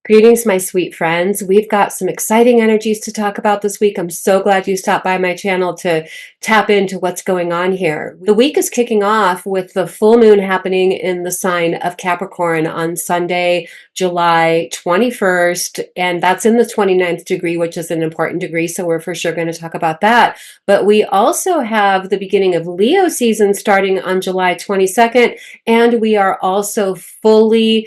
Greetings, my sweet friends. We've got some exciting energies to talk about this week. I'm so glad you stopped by my channel to tap into what's going on here. The week is kicking off with the full moon happening in the sign of Capricorn on Sunday, July 21st, and that's in the 29th degree, which is an important degree, so we're for sure going to talk about that. But we also have the beginning of Leo season starting on July 22nd, and we are also fully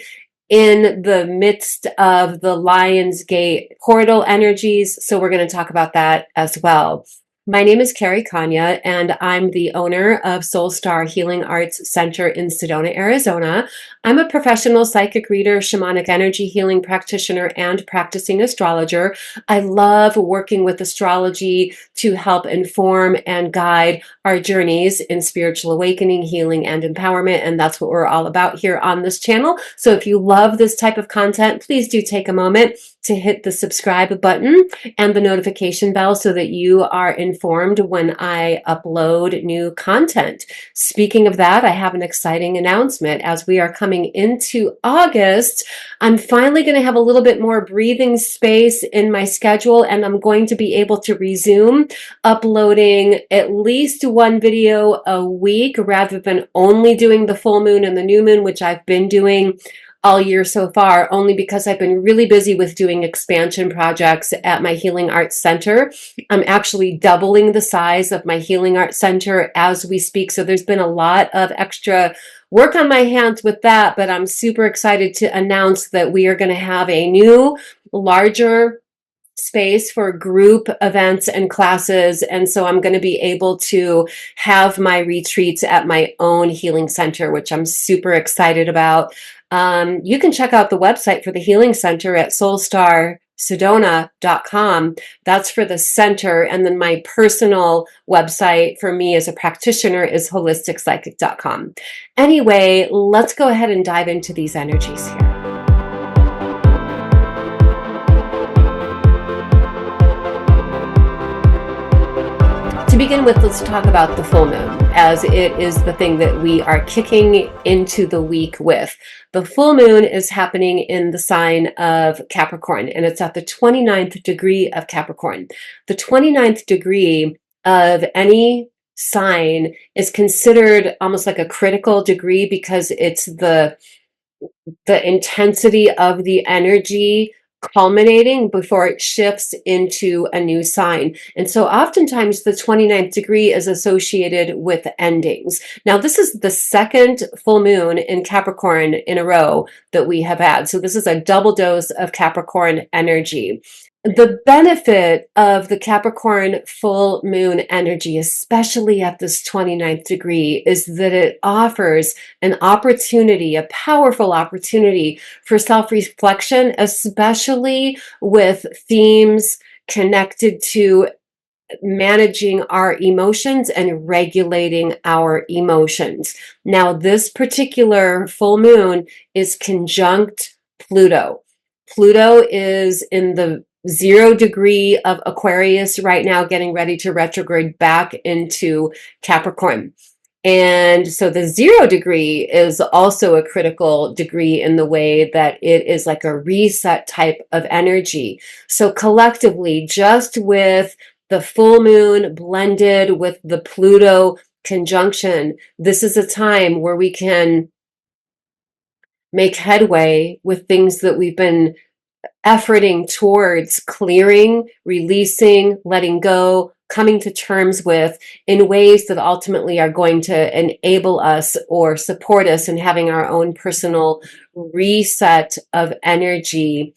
in the midst of the Lionsgate portal energies. So we're going to talk about that as well. My name is Carrie Konyha, and I'm the owner of Soul Star Healing Arts Center in Sedona, Arizona. I'm a professional psychic reader, shamanic energy healing practitioner, and practicing astrologer. I love working with astrology to help inform and guide our journeys in spiritual awakening, healing, and empowerment, and that's what we're all about here on this channel. So if you love this type of content, please do take a moment to hit the subscribe button and the notification bell so that you are informed when I upload new content. Speaking of that, I have an exciting announcement. As we are coming into August, I'm finally going to have a little bit more breathing space in my schedule, and I'm going to be able to resume uploading at least one video a week rather than only doing the full moon and the new moon, which I've been doing all year so far, only because I've been really busy with doing expansion projects at my Healing Arts Center. I'm actually doubling the size of my Healing Arts Center as we speak. So there's been a lot of extra work on my hands with that, but I'm super excited to announce that we are going to have a new, larger space for group events and classes. And so I'm going to be able to have my retreats at my own healing center, which I'm super excited about. You can check out the website for the healing center at soulstarsedona.com. That's for the center. And then my personal website for me as a practitioner is holisticspsychic.com. Anyway, let's go ahead and dive into these energies here. To begin with, let's talk about the full moon, as it is the thing that we are kicking into the week with. The full moon is happening in the sign of Capricorn, and it's at the 29th degree of Capricorn. The 29th degree of any sign is considered almost like a critical degree because it's the intensity of the energy culminating before it shifts into a new sign. And so oftentimes the 29th degree is associated with endings. Now, this is the second full moon in Capricorn in a row that we have had. So this is a double dose of Capricorn energy. The benefit of the Capricorn full moon energy, especially at this 29th degree, is that it offers an opportunity, a powerful opportunity for self-reflection, especially with themes connected to managing our emotions and regulating our emotions. Now, this particular full moon is conjunct Pluto. Pluto is in the 0 degree of Aquarius right now, getting ready to retrograde back into Capricorn. And so the 0 degree is also a critical degree in the way that it is like a reset type of energy. So collectively, just with the full moon blended with the Pluto conjunction, this is a time where we can make headway with things that we've been efforting towards clearing, releasing, letting go, coming to terms with in ways that ultimately are going to enable us or support us in having our own personal reset of energy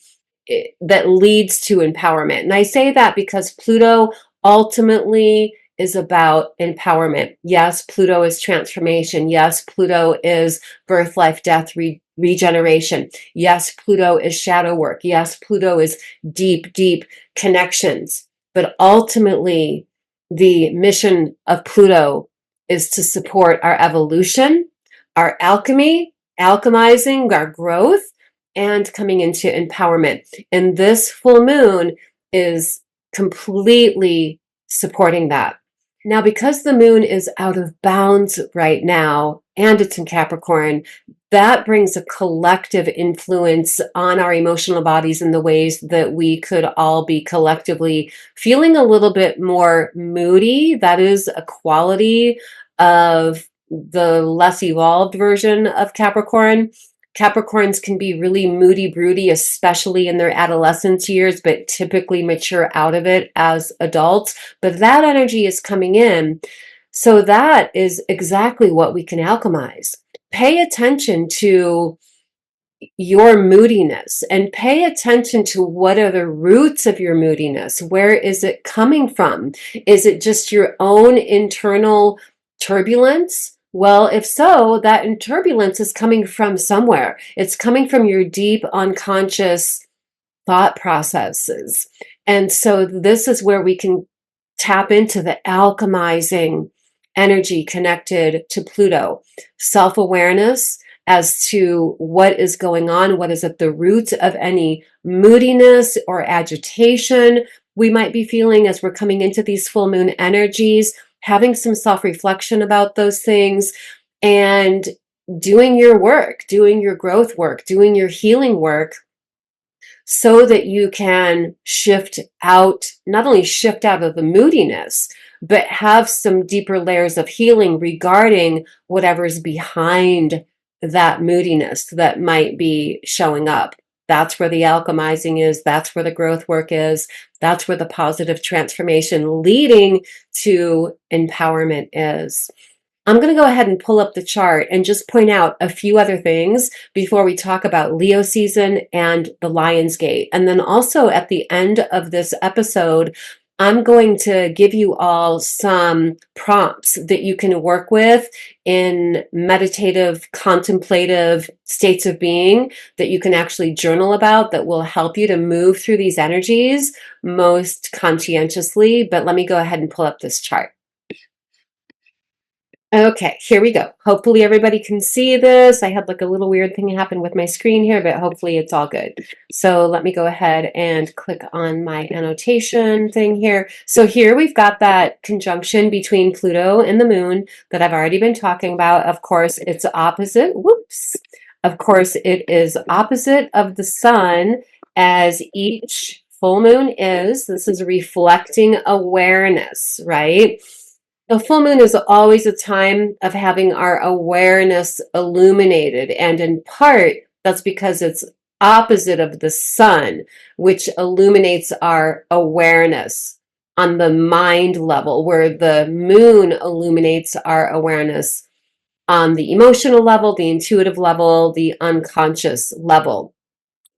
that leads to empowerment. And I say that because Pluto ultimately is about empowerment. Yes, Pluto is transformation. Yes, Pluto is birth, life, death, regeneration. Yes, Pluto is shadow work. Yes, Pluto is deep, deep connections. But ultimately, the mission of Pluto is to support our evolution, our alchemy, alchemizing our growth, and coming into empowerment. And this full moon is completely supporting that. Now, because the moon is out of bounds right now, and it's in Capricorn, that brings a collective influence on our emotional bodies in the ways that we could all be collectively feeling a little bit more moody. That is a quality of the less evolved version of Capricorn. Capricorns can be really moody, broody, especially in their adolescence years, but typically mature out of it as adults. But that energy is coming in. So that is exactly what we can alchemize. Pay attention to your moodiness and pay attention to what are the roots of your moodiness. Where is it coming from? Is it just your own internal turbulence? Well, if so, that turbulence is coming from somewhere. It's coming from your deep unconscious thought processes. And so this is where we can tap into the alchemizing energy connected to Pluto, self awareness as to what is going on, what is at the root of any moodiness or agitation we might be feeling as we're coming into these full moon energies, having some self reflection about those things, and doing your work, doing your growth work, doing your healing work so that you can shift out, not only shift out of the moodiness, but have some deeper layers of healing regarding whatever's behind that moodiness that might be showing up. That's where the alchemizing is. That's where the growth work is. That's where the positive transformation leading to empowerment is. I'm going to go ahead and pull up the chart and just point out a few other things before we talk about Leo season and the Lionsgate. And then also at the end of this episode, I'm going to give you all some prompts that you can work with in meditative, contemplative states of being that you can actually journal about that will help you to move through these energies most conscientiously. But let me go ahead and pull up this chart. Okay, here we go. Hopefully everybody can see this. I had like a little weird thing happen with my screen here, but hopefully it's all good. So let me go ahead and click on my annotation thing here. So here we've got that conjunction between Pluto and the moon that I've already been talking about. Of course, it's opposite. Whoops. Of course, it is opposite of the sun as each full moon is. This is reflecting awareness, right? The full moon is always a time of having our awareness illuminated. And in part, that's because it's opposite of the sun, which illuminates our awareness on the mind level, where the moon illuminates our awareness on the emotional level, the intuitive level, the unconscious level.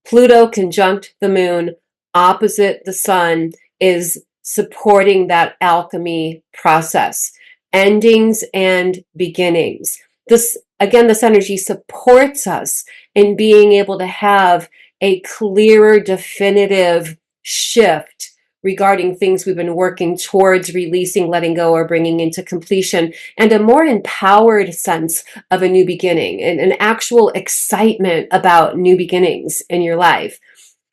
Pluto conjunct the moon, opposite the sun, is supporting that alchemy process, endings and beginnings. This, again, this energy supports us in being able to have a clearer, definitive shift regarding things we've been working towards releasing, letting go, or bringing into completion, and a more empowered sense of a new beginning and an actual excitement about new beginnings in your life.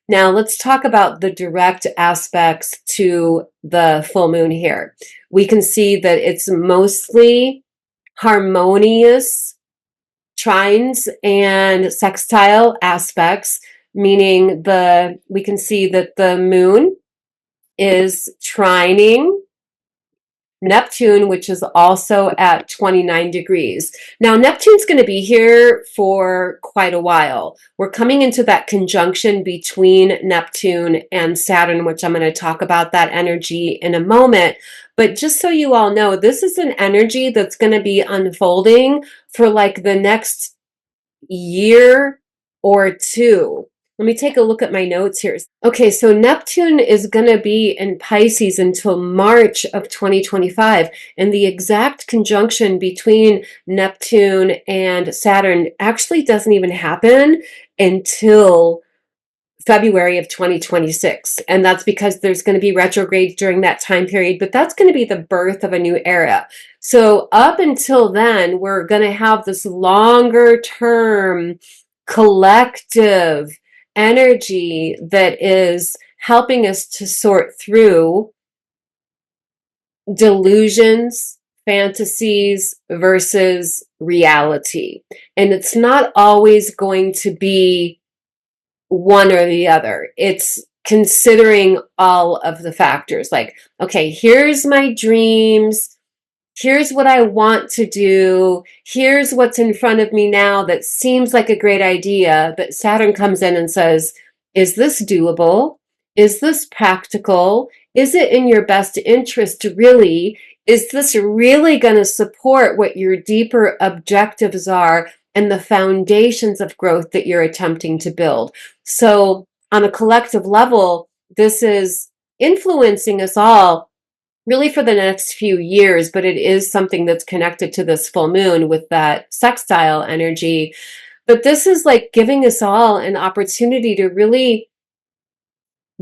Now, let's talk about the direct aspects to the full moon here. We can see that it's mostly harmonious trines and sextile aspects, meaning we can see that the moon is trining Neptune, which is also at 29 degrees. Now, Neptune's going to be here for quite a while. We're coming into that conjunction between Neptune and Saturn, which I'm going to talk about that energy in a moment. But just so you all know, this is an energy that's going to be unfolding for like the next year or two. Let me take a look at my notes here. Okay, so Neptune is going to be in Pisces until March of 2025. And the exact conjunction between Neptune and Saturn actually doesn't even happen until February of 2026. And that's because there's going to be retrogrades during that time period, but that's going to be the birth of a new era. So up until then, we're going to have this longer term collective energy that is helping us to sort through delusions, fantasies versus reality. And it's not always going to be one or the other. It's considering all of the factors. Like, okay, here's my dreams. Here's what I want to do. Here's what's in front of me now that seems like a great idea. But Saturn comes in and says, is this doable? Is this practical? Is it in your best interest, really? Is this really going to support what your deeper objectives are and the foundations of growth that you're attempting to build? So, on a collective level, this is influencing us all really for the next few years, but it is something that's connected to this full moon with that sextile energy. But this is like giving us all an opportunity to really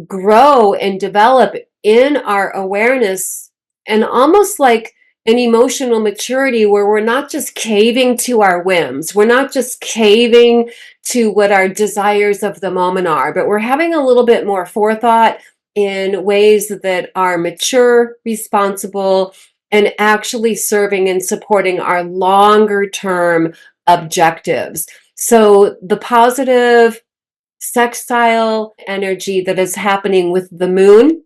grow and develop in our awareness, and almost like an emotional maturity where we're not just caving to our whims. We're not just caving to what our desires of the moment are, but we're having a little bit more forethought in ways that are mature, responsible, and actually serving and supporting our longer term objectives. So the positive sextile energy that is happening with the moon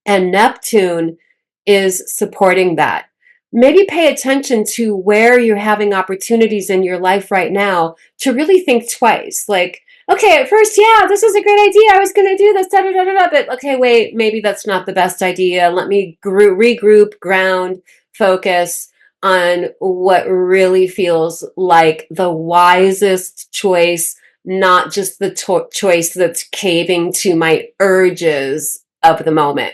and Neptune is supporting that. Maybe pay attention to where you're having opportunities in your life right now to really think twice. Like, okay, at first, yeah, this is a great idea. I was going to do this, da, da, da, da, but okay, wait, maybe that's not the best idea. Let me regroup, ground, focus on what really feels like the wisest choice, not just the choice that's caving to my urges of the moment.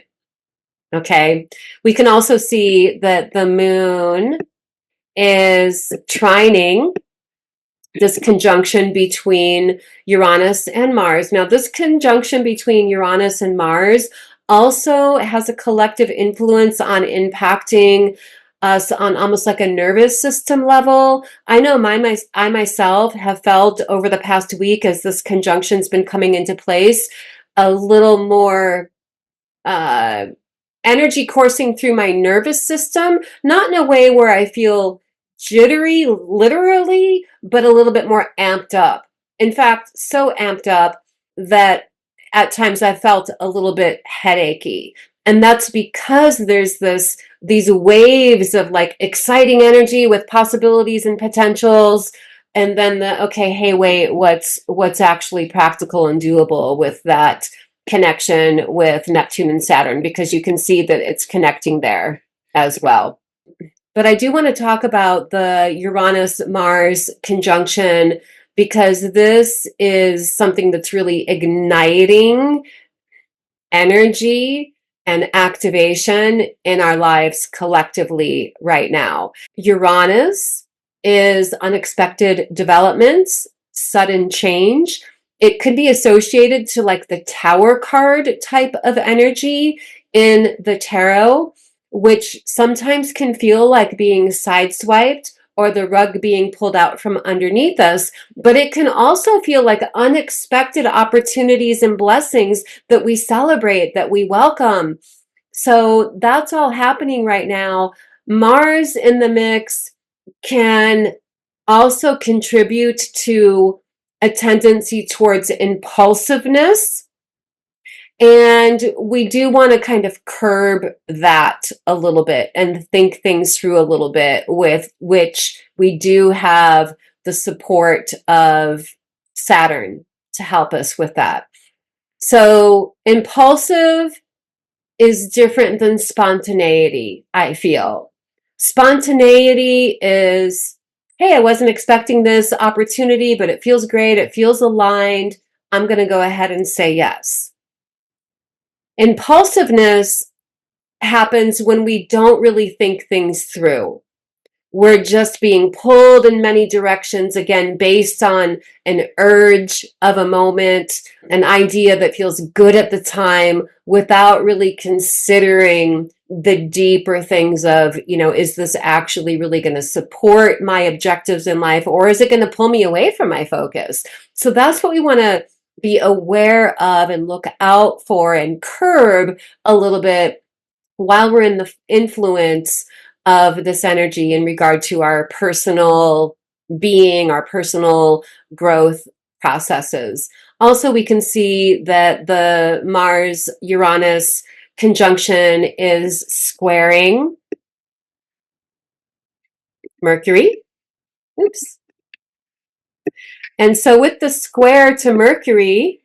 Okay. We can also see that the moon is trining this conjunction between Uranus and Mars. Now, this conjunction between Uranus and Mars also has a collective influence on impacting us on almost like a nervous system level. I know I myself have felt over the past week, as this conjunction's been coming into place, a little more uh, energy coursing through my nervous system, not in a way where I feel jittery, literally, but a little bit more amped up. In fact, so amped up that at times I felt a little bit headachy. And that's because there's these waves of like exciting energy with possibilities and potentials. And then okay, hey, wait, what's actually practical and doable with that connection with Neptune and Saturn, because you can see that it's connecting there as well. But I do want to talk about the Uranus-Mars conjunction, because this is something that's really igniting energy and activation in our lives collectively right now. Uranus is unexpected developments, sudden change. It could be associated to like the Tower card type of energy in the tarot, which sometimes can feel like being sideswiped or the rug being pulled out from underneath us, but it can also feel like unexpected opportunities and blessings that we celebrate, that we welcome. So that's all happening right now. Mars in the mix can also contribute to a tendency towards impulsiveness. And we do want to kind of curb that a little bit and think things through a little bit, with which we do have the support of Saturn to help us with that. So impulsive is different than spontaneity, I feel. Spontaneity is, hey, I wasn't expecting this opportunity, but it feels great. It feels aligned. I'm going to go ahead and say yes. Impulsiveness happens when we don't really think things through. We're just being pulled in many directions, again, based on an urge of a moment, an idea that feels good at the time, without really considering the deeper things of, is this actually really going to support my objectives in life, or is it going to pull me away from my focus? So that's what we want to be aware of and look out for and curb a little bit while we're in the influence of this energy in regard to our personal being, our personal growth processes. Also, we can see that the Mars-Uranus conjunction is squaring Mercury. Oops. And so with the square to Mercury,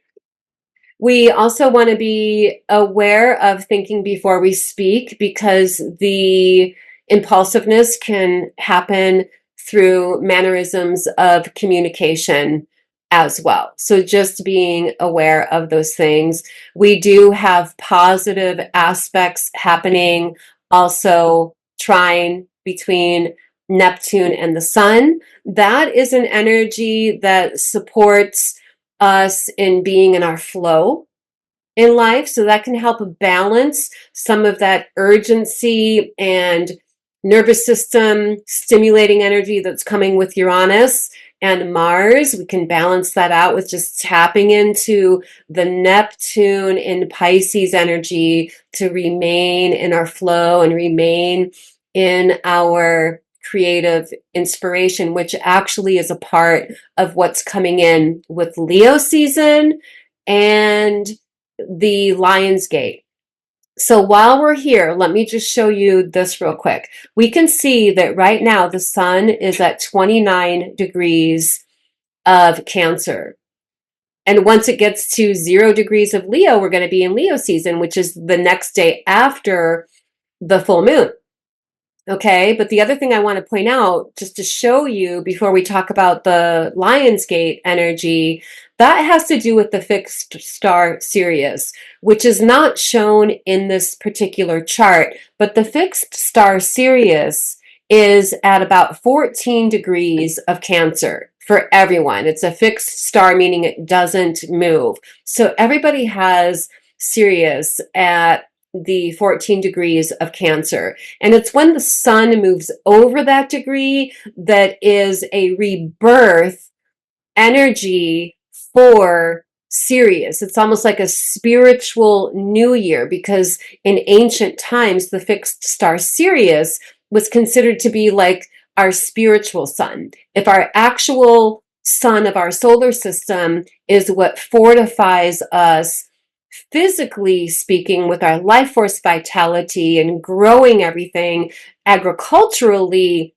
we also want to be aware of thinking before we speak, because the impulsiveness can happen through mannerisms of communication as well. So just being aware of those things. We do have positive aspects happening, also trine between Neptune and the Sun. That is an energy that supports us in being in our flow in life. So that can help balance some of that urgency and nervous system stimulating energy that's coming with Uranus and Mars. We can balance that out with just tapping into the Neptune in Pisces energy to remain in our flow and remain in our creative inspiration, which actually is a part of what's coming in with Leo season and the Lionsgate. So while we're here, let me just show you this real quick. We can see that right now the sun is at 29 degrees of Cancer. And once it gets to 0 degrees of Leo, we're going to be in Leo season, which is the next day after the full moon. Okay, but the other thing I want to point out, just to show you before we talk about the Lionsgate energy, that has to do with the fixed star Sirius, which is not shown in this particular chart, but the fixed star Sirius is at about 14 degrees of Cancer for everyone. It's a fixed star, meaning it doesn't move. So everybody has Sirius at the 14 degrees of Cancer. And it's when the sun moves over that degree that is a rebirth energy for Sirius. It's almost like a spiritual new year, because in ancient times, the fixed star Sirius was considered to be like our spiritual sun. If our actual sun of our solar system is what fortifies us physically speaking, with our life force vitality and growing everything agriculturally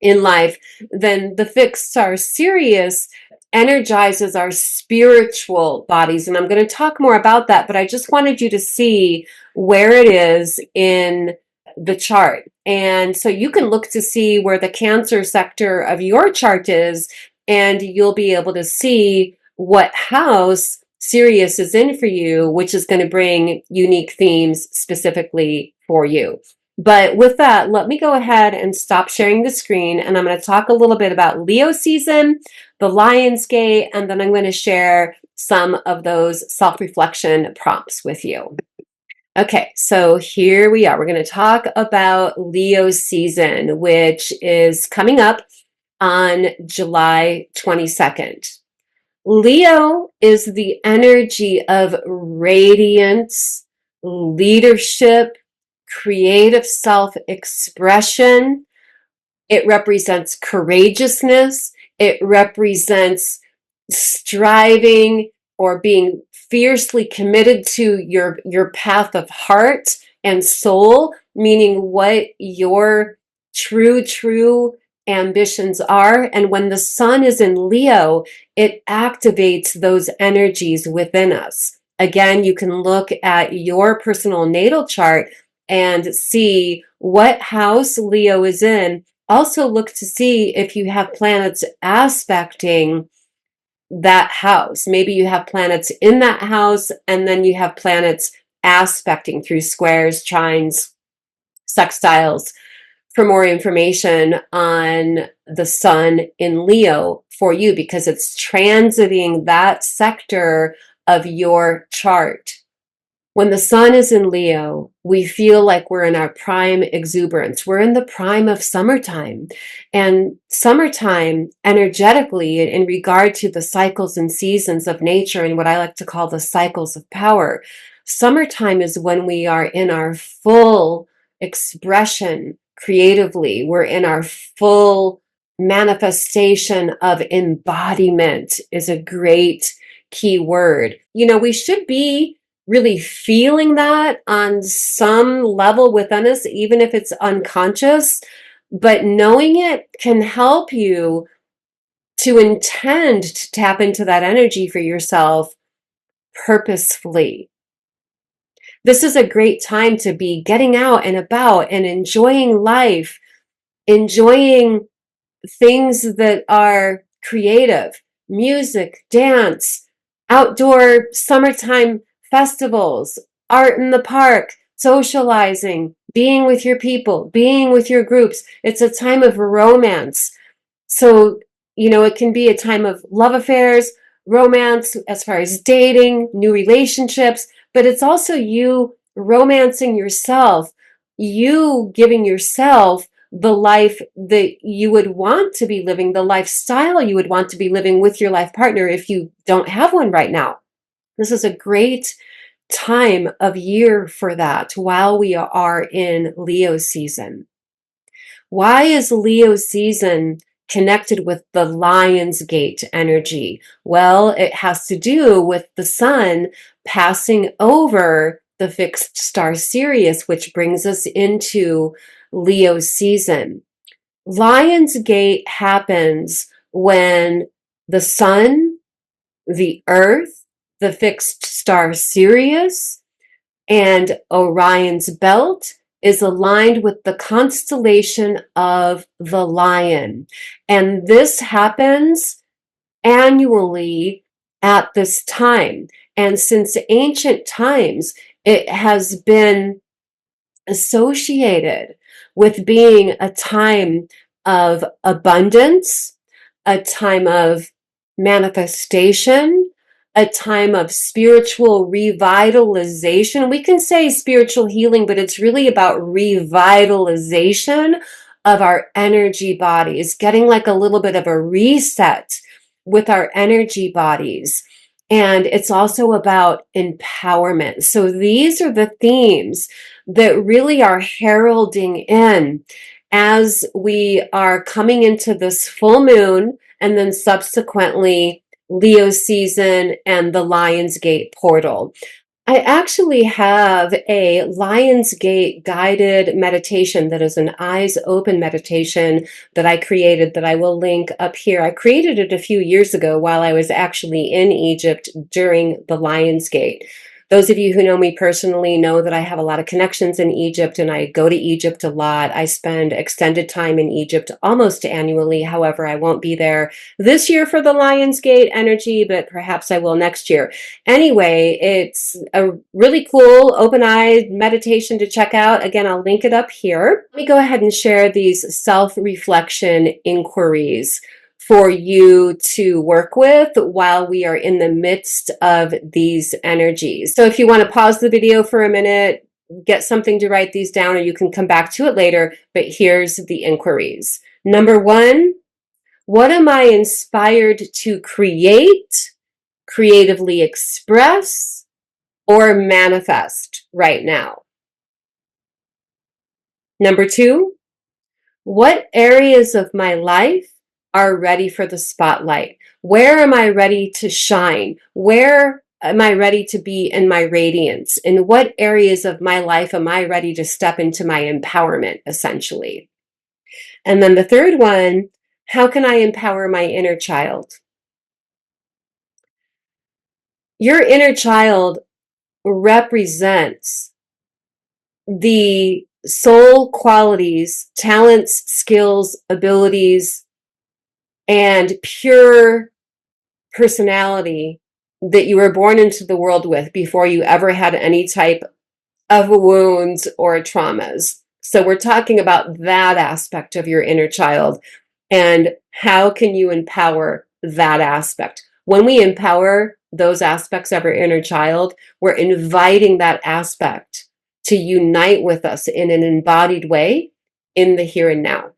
in life, then the fixed star Sirius energizes our spiritual bodies. And I'm going to talk more about that, but I just wanted you to see where it is in the chart. And so you can look to see where the Cancer sector of your chart is, and you'll be able to see what house Sirius is in for you, which is going to bring unique themes specifically for you. But with that, let me go ahead and stop sharing the screen, and I'm going to talk a little bit about Leo season, the Lionsgate, and then I'm going to share some of those self-reflection prompts with you. Okay, so here we are. We're going to talk about Leo season, which is coming up on July 22nd. Leo is the energy of radiance, leadership, creative self-expression. It represents courageousness. It represents striving or being fiercely committed to your path of heart and soul, meaning what your true ambitions are. And when the sun is in Leo, it activates those energies within us. Again, you can look at your personal natal chart and see what house Leo is in. Also look to see if you have planets aspecting that house. Maybe you have planets in that house, and then you have planets aspecting through squares, trines, sextiles. For more information on the sun in Leo for you, because it's transiting that sector of your chart. When the sun is in Leo, we feel like we're in our prime exuberance. We're in the prime of summertime. And summertime, energetically, in regard to the cycles and seasons of nature and what I like to call the cycles of power, summertime is when we are in our full expression creatively. We're in our full manifestation of embodiment is a great key word. You know, we should be really feeling that on some level within us, even if it's unconscious, but knowing it can help you to intend to tap into that energy for yourself purposefully. This is a great time to be getting out and about and enjoying life, enjoying things that are creative, music, dance, outdoor summertime festivals, art in the park, socializing, being with your people, being with your groups. It's a time of romance. So, you know, it can be a time of love affairs, romance, as far as dating, new relationships, but it's also you romancing yourself, you giving yourself the life that you would want to be living, the lifestyle you would want to be living with your life partner if you don't have one right now. This is a great time of year for that while we are in Leo season. Why is Leo season connected with the Lionsgate energy? Well, it has to do with the sun passing over the fixed star Sirius, which brings us into Leo season. Lionsgate happens when the sun, the earth, the fixed star Sirius, and Orion's belt is aligned with the constellation of the Lion. And this happens annually at this time. And since ancient times, it has been associated with being a time of abundance, a time of manifestation, a time of spiritual revitalization. We can say spiritual healing, but it's really about revitalization of our energy bodies, getting like a little bit of a reset with our energy bodies. And it's also about empowerment. So these are the themes that really are heralding in as we are coming into this full moon and then subsequently Leo season and the Lionsgate portal. I actually have a Lionsgate guided meditation that is an eyes open meditation that I created that I will link up here. I created it a few years ago while I was actually in Egypt during the Lionsgate. Those of you who know me personally know that I have a lot of connections in Egypt and I go to Egypt a lot. I spend extended time in Egypt almost annually. However, I won't be there this year for the Lionsgate energy, but perhaps I will next year. Anyway, it's a really cool open-eyed meditation to check out. Again, I'll link it up here. Let me go ahead and share these self-reflection inquiries for you to work with while we are in the midst of these energies. So if you want to pause the video for a minute, get something to write these down, or you can come back to it later, but here's the inquiries. Number one, what am I inspired to create, creatively express, or manifest right now? Number two, what areas of my life are ready for the spotlight? Where am I ready to shine? Where am I ready to be in my radiance? In what areas of my life am I ready to step into my empowerment, essentially? And then the third one, how can I empower my inner child? Your inner child represents the soul qualities, talents, skills, abilities, and pure personality that you were born into the world with before you ever had any type of wounds or traumas. So we're talking about that aspect of your inner child and how can you empower that aspect? When we empower those aspects of our inner child, we're inviting that aspect to unite with us in an embodied way in the here and now.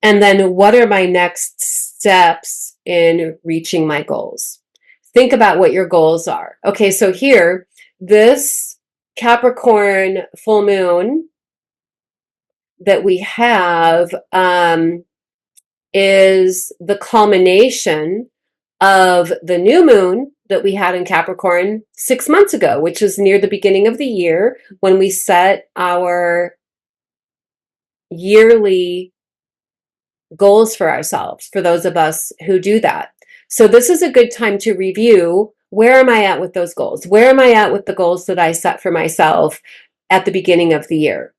And then what are my next steps in reaching my goals? Think about what your goals are. Okay, so here, this Capricorn full moon that we have is the culmination of the new moon that we had in Capricorn 6 months ago, which is near the beginning of the year when we set our yearly goals for ourselves, for those of us who do that. So this is a good time to review, where am I at with those goals? Where am I at with the goals that I set for myself at the beginning of the year?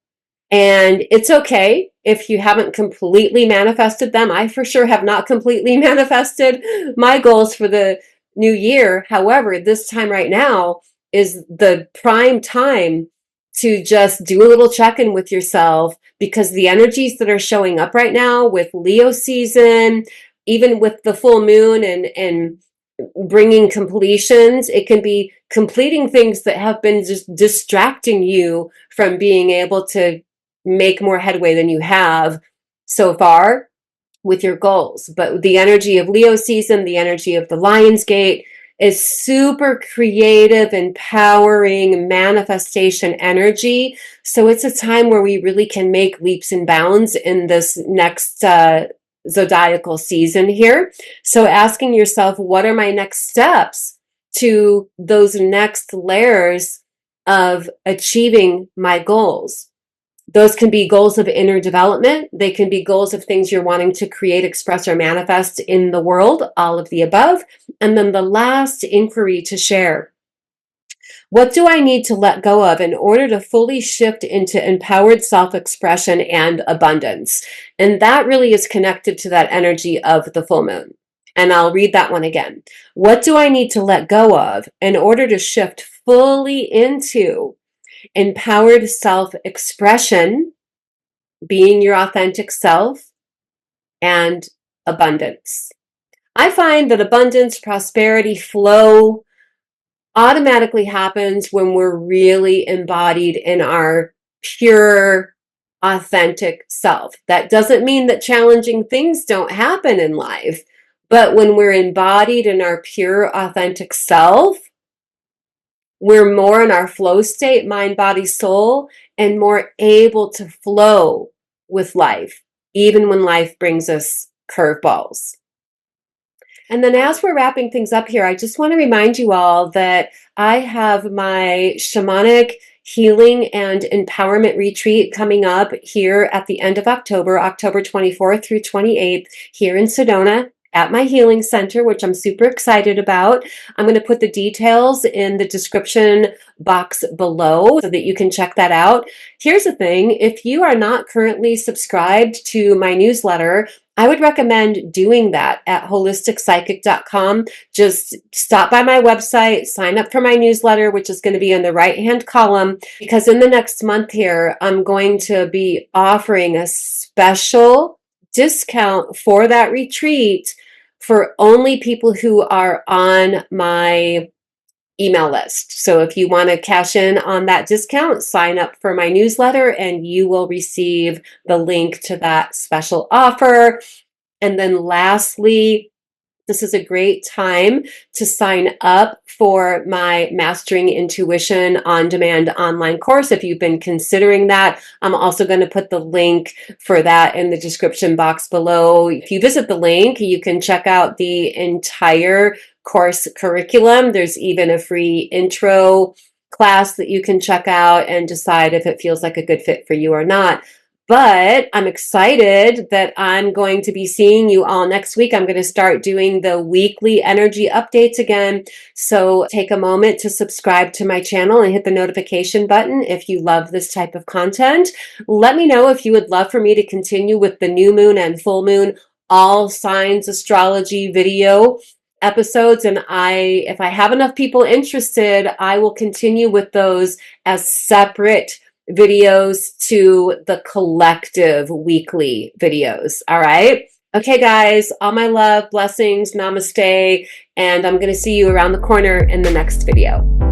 And it's okay if you haven't completely manifested them. I for sure have not completely manifested my goals for the new year. However, this time right now is the prime time to just do a little check-in with yourself, because the energies that are showing up right now with Leo season, even with the full moon and bringing completions, it can be completing things that have been just distracting you from being able to make more headway than you have so far with your goals. But the energy of Leo season, the energy of the Lionsgate is super creative, empowering manifestation energy. So it's a time where we really can make leaps and bounds in this next zodiacal season here. So asking yourself, what are my next steps to those next layers of achieving my goals? Those can be goals of inner development. They can be goals of things you're wanting to create, express, or manifest in the world, all of the above. And then the last inquiry to share. What do I need to let go of in order to fully shift into empowered self-expression and abundance? And that really is connected to that energy of the full moon. And I'll read that one again. What do I need to let go of in order to shift fully into empowered self-expression, being your authentic self, and abundance? I find that abundance, prosperity, flow automatically happens when we're really embodied in our pure, authentic self. That doesn't mean that challenging things don't happen in life, but when we're embodied in our pure, authentic self, we're more in our flow state, mind, body, soul, and more able to flow with life, even when life brings us curveballs. And then as we're wrapping things up here, I just want to remind you all that I have my shamanic healing and empowerment retreat coming up here at the end of October, October 24th through 28th, here in Sedona at my healing center, which I'm super excited about. I'm going to put the details in the description box below so that you can check that out. Here's the thing, if you are not currently subscribed to my newsletter, I would recommend doing that at holisticspsychic.com. Just stop by my website, sign up for my newsletter, which is going to be in the right-hand column, because in the next month here, I'm going to be offering a special discount for that retreat for only people who are on my email list. So if you want to cash in on that discount, sign up for my newsletter and you will receive the link to that special offer. And then lastly, this is a great time to sign up for my Mastering Intuition on-demand online course. If you've been considering that, I'm also going to put the link for that in the description box below. If you visit the link, you can check out the entire course curriculum. There's even a free intro class that you can check out and decide if it feels like a good fit for you or not. But I'm excited that I'm going to be seeing you all next week. I'm going to start doing the weekly energy updates again. So take a moment to subscribe to my channel and hit the notification button if you love this type of content. Let me know if you would love for me to continue with the new moon and full moon all signs astrology video episodes. And if I have enough people interested, I will continue with those as separate videos to the collective weekly videos. All right. Okay, guys, all my love, blessings, namaste, and I'm going to see you around the corner in the next video.